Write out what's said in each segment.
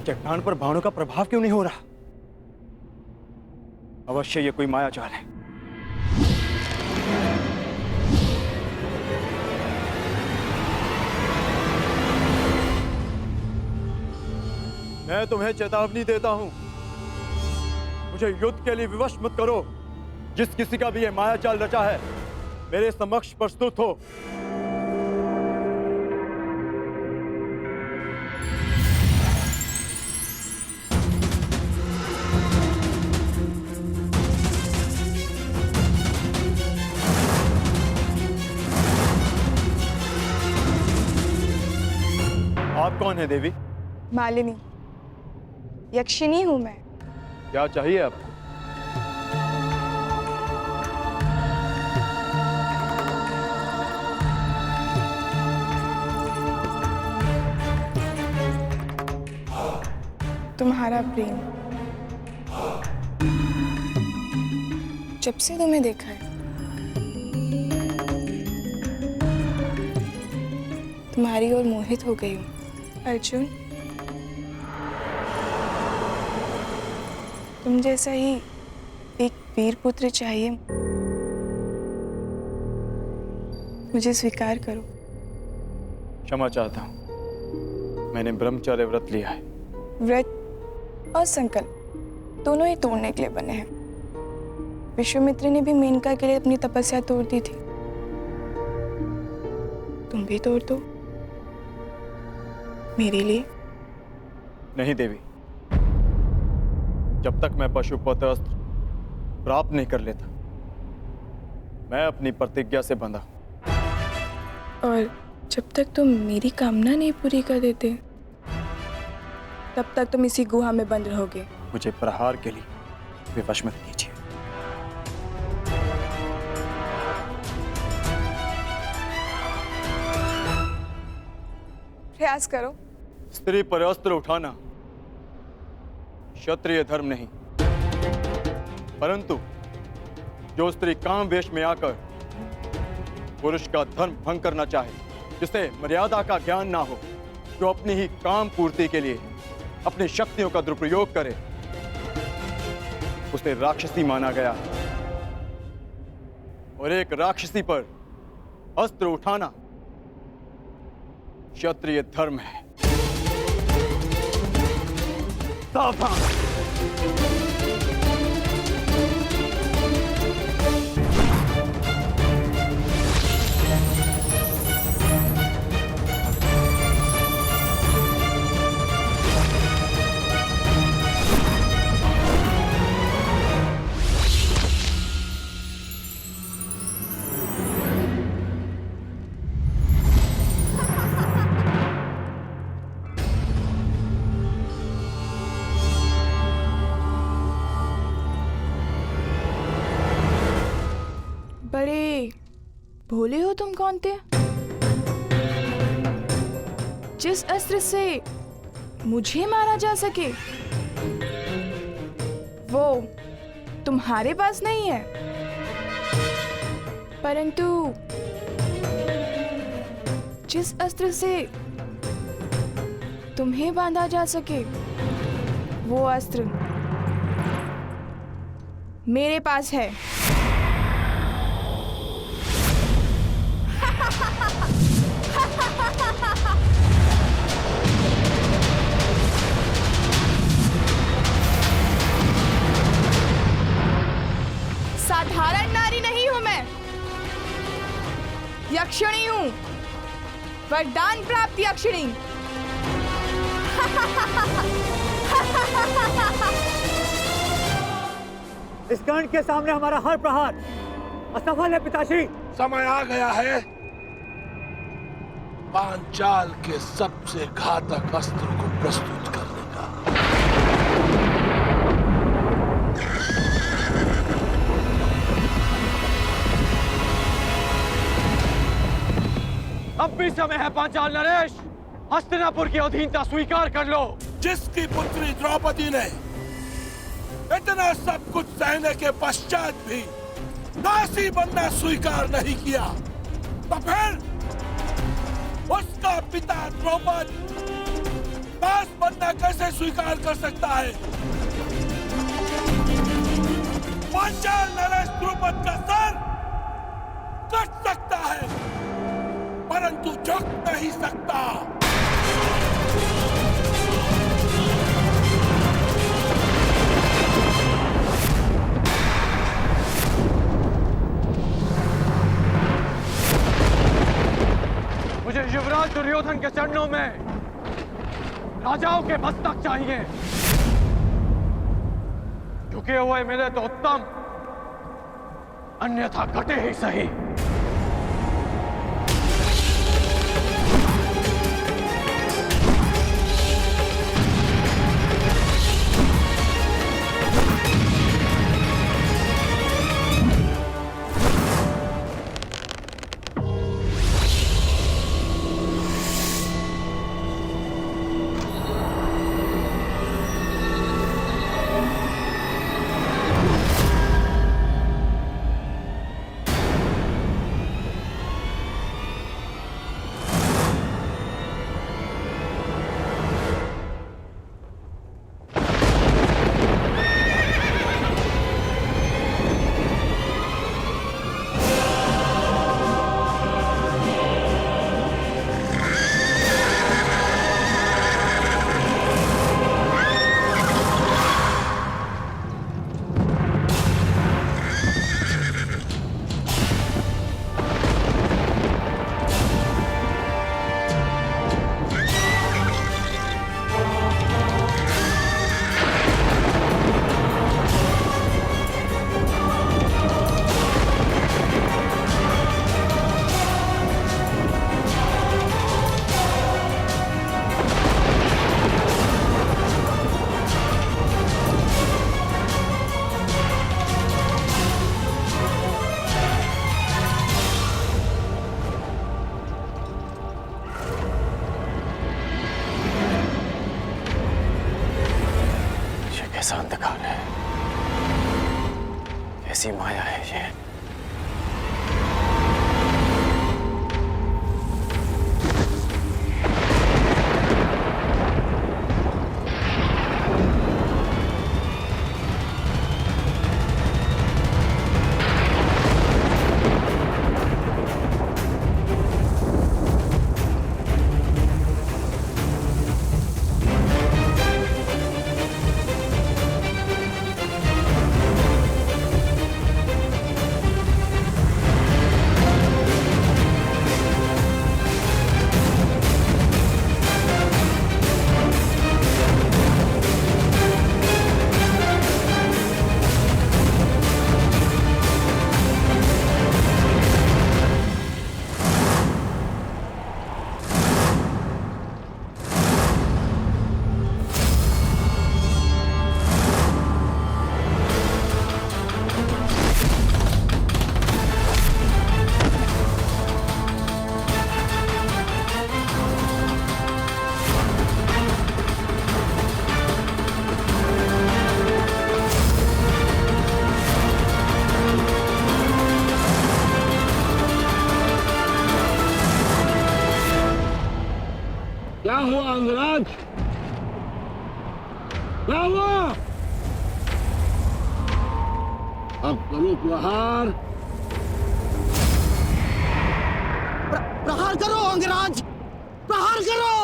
चट्टान पर बाणों का प्रभाव क्यों नहीं हो रहा? अवश्य ये कोई मायाजाल है। मैं तुम्हें चेतावनी देता हूं, मुझे युद्ध के लिए विवश मत करो। जिस किसी का भी ये मायाजाल रचा है, मेरे समक्ष प्रस्तुत हो। आप कौन है देवी? मालिनी, यक्षिणी हूं मैं। क्या चाहिए आपको? तुम्हारा प्रेम। जब से तुम्हें देखा है, तुम्हारी ओर मोहित हो गई हूँ। अर्जुन, तुम जैसा ही एक वीर पुत्र चाहिए। मुझे स्वीकार करो। क्षमा चाहता हूं, मैंने ब्रह्मचर्य व्रत लिया है। व्रत और संकल्प दोनों ही तोड़ने के लिए बने हैं। विश्वामित्र ने भी मेनका के लिए अपनी तपस्या तोड़ दी थी। तुम भी तोड़ दो मेरे लिए। नहीं देवी, जब तक मैं पशुपत अस्त्र प्राप्त नहीं कर लेता, मैं अपनी प्रतिज्ञा से बंधा हूं। और जब तक तुम मेरी कामना नहीं पूरी कर देते, तब तक तुम इसी गुहा में बंद रहोगे। मुझे प्रहार के लिए विवश मत कीजिए। प्रयास करो। स्त्री पर अस्त्र उठाना क्षत्रिय धर्म नहीं, परंतु जो स्त्री काम वेश में आकर पुरुष का धर्म भंग करना चाहे, जिसे मर्यादा का ज्ञान ना हो, जो अपनी ही काम पूर्ति के लिए अपनी शक्तियों का दुरुपयोग करे, उसे राक्षसी माना गया। और एक राक्षसी पर अस्त्र उठाना क्षत्रिय धर्म है। सावधान! बड़े भोले हो तुम। कौन थे? जिस अस्त्र से मुझे मारा जा सके, वो तुम्हारे पास नहीं है, परंतु जिस अस्त्र से तुम्हें बांधा जा सके, वो अस्त्र मेरे पास है। साधारण नारी नहीं हूं मैं, यक्षिणी हूं, वरदान प्राप्त यक्षिणी। इस कर्ण के सामने हमारा हर प्रहार असफल है पिताश्री। समय आ गया है पांचाल के सबसे घातक अस्त्र को प्रस्तुत करने का। अब भी समय है पांचाल नरेश, हस्तिनापुर की अधीनता स्वीकार कर लो। जिसकी पुत्री द्रौपदी ने इतना सब कुछ सहने के पश्चात भी दासी बनना स्वीकार नहीं किया, तो फिर उसका पिता द्रौपद दास बनना कैसे स्वीकार कर सकता है। पांचाल नरेश द्रुपद का सर कट सकता है, परंतु झुक नहीं सकता। मुझे युवराज दुर्योधन के चरणों में राजाओं के मस्तक चाहिए। झुके हुए मिले तो उत्तम, अन्यथा कटे ही सही। कैसा अंधकार है, कैसी माया है ये। क्या हुआ अंगराज? क्या हुआ? अब करो प्रहार। प्रहार करो अंगराज, प्रहार करो।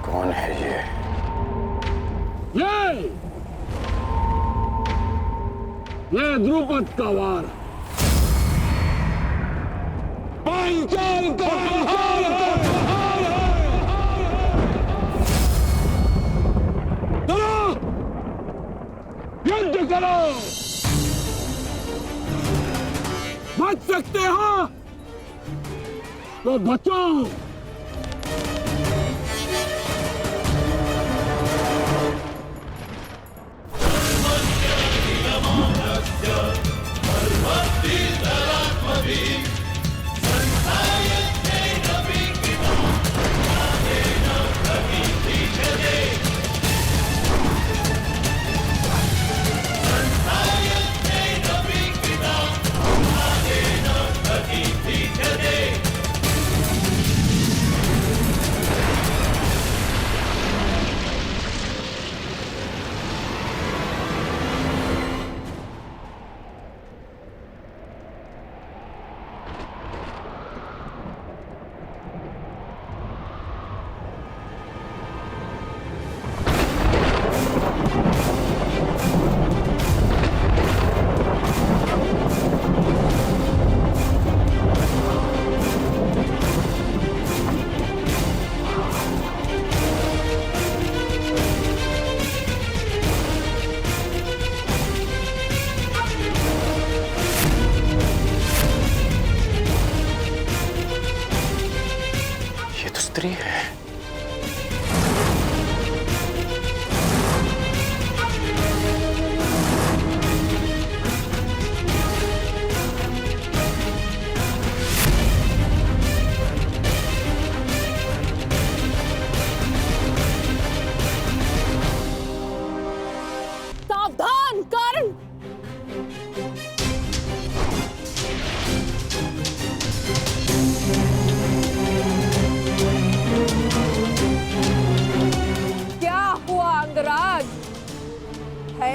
कौन है ये? ये द्रुपद का वार। पांचाल का प्रहार करो, युद्ध करो। बच सकते हो तो बचो।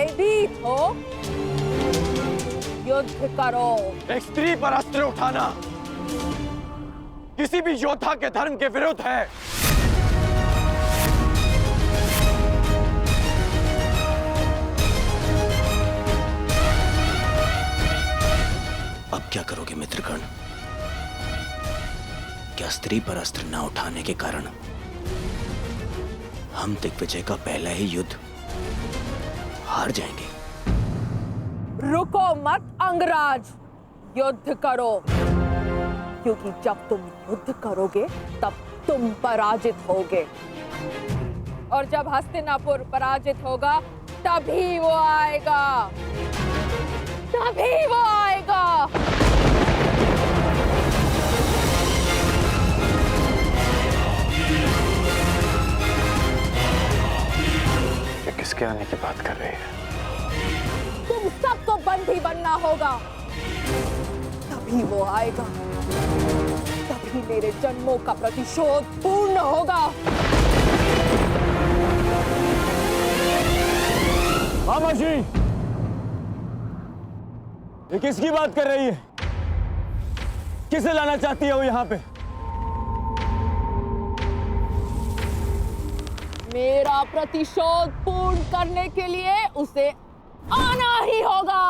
भयभीत हो, युद्ध करो। एक स्त्री पर अस्त्र उठाना किसी भी योद्धा के धर्म के विरुद्ध है। अब क्या करोगे मित्रगण? क्या स्त्री पर अस्त्र न उठाने के कारण हम दिग्विजय का पहला ही युद्ध हार जाएंगे? रुको मत अंगराज, युद्ध करो, क्योंकि जब तुम युद्ध करोगे तब तुम पराजित होगे, और जब हस्तिनापुर पराजित होगा तभी वो आएगा, तभी वो आएगा। ये किसके आने की बात कर रही है? तुम सबको बंदी बनना होगा, तभी वो आएगा, तभी मेरे जन्मों का प्रतिशोध पूर्ण होगा। मामा जी, ये किसकी बात कर रही है? किसे लाना चाहती है वो यहाँ पे? मेरा प्रतिशोध पूर्ण करने के लिए उसे आना ही होगा।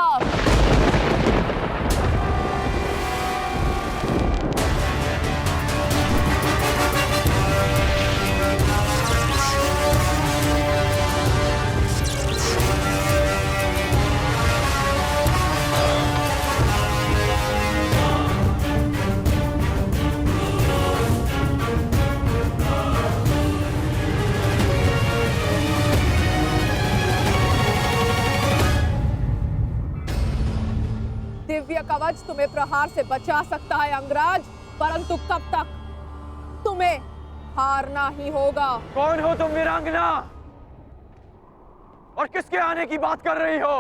दिव्य कवच तुम्हें प्रहार से बचा सकता है अंगराज, परंतु कब तक? तुम्हें हारना ही होगा। कौन हो तुम वीरांगना? और किसके आने की बात कर रही हो?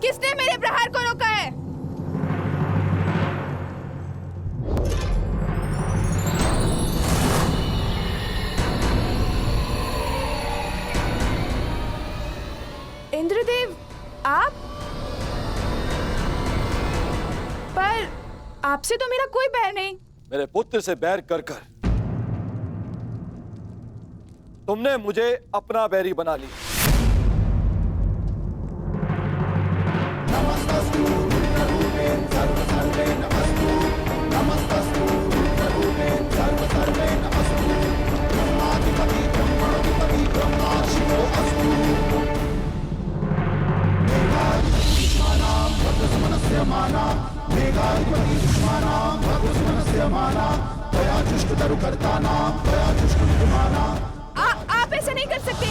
किसने मेरे प्रहार को रोका है? इंद्रदेव, आप? पर आपसे तो मेरा कोई बैर नहीं। मेरे पुत्र से बैर कर कर तुमने मुझे अपना बैरी बना लिया। आप ऐसा नहीं कर सकते।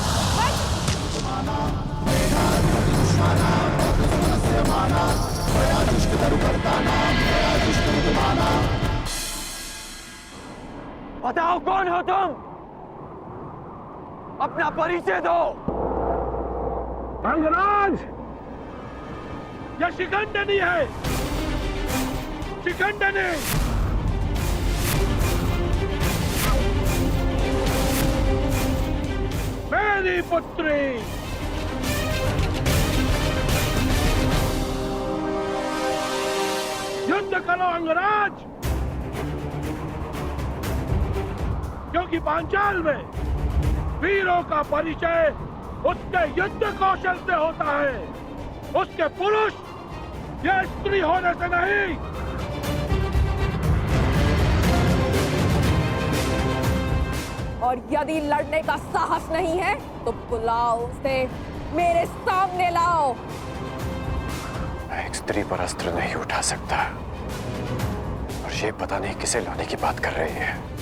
बताओ कौन हो तुम? अपना परिचय दो। अंगराज, यह शिखंडनी है, शिखंडनी। मेरी पुत्री युद्ध करो अंगराज, क्योंकि पांचाल में वीरों का परिचय उसके युद्ध कौशल से होता है, उसके पुरुष या स्त्री होने से नहीं। और यदि लड़ने का साहस नहीं है तो बुलाओ उसे, मेरे सामने लाओ। मैं एक स्त्री पर अस्त्र नहीं उठा सकता, और ये पता नहीं किसे लाने की बात कर रही है।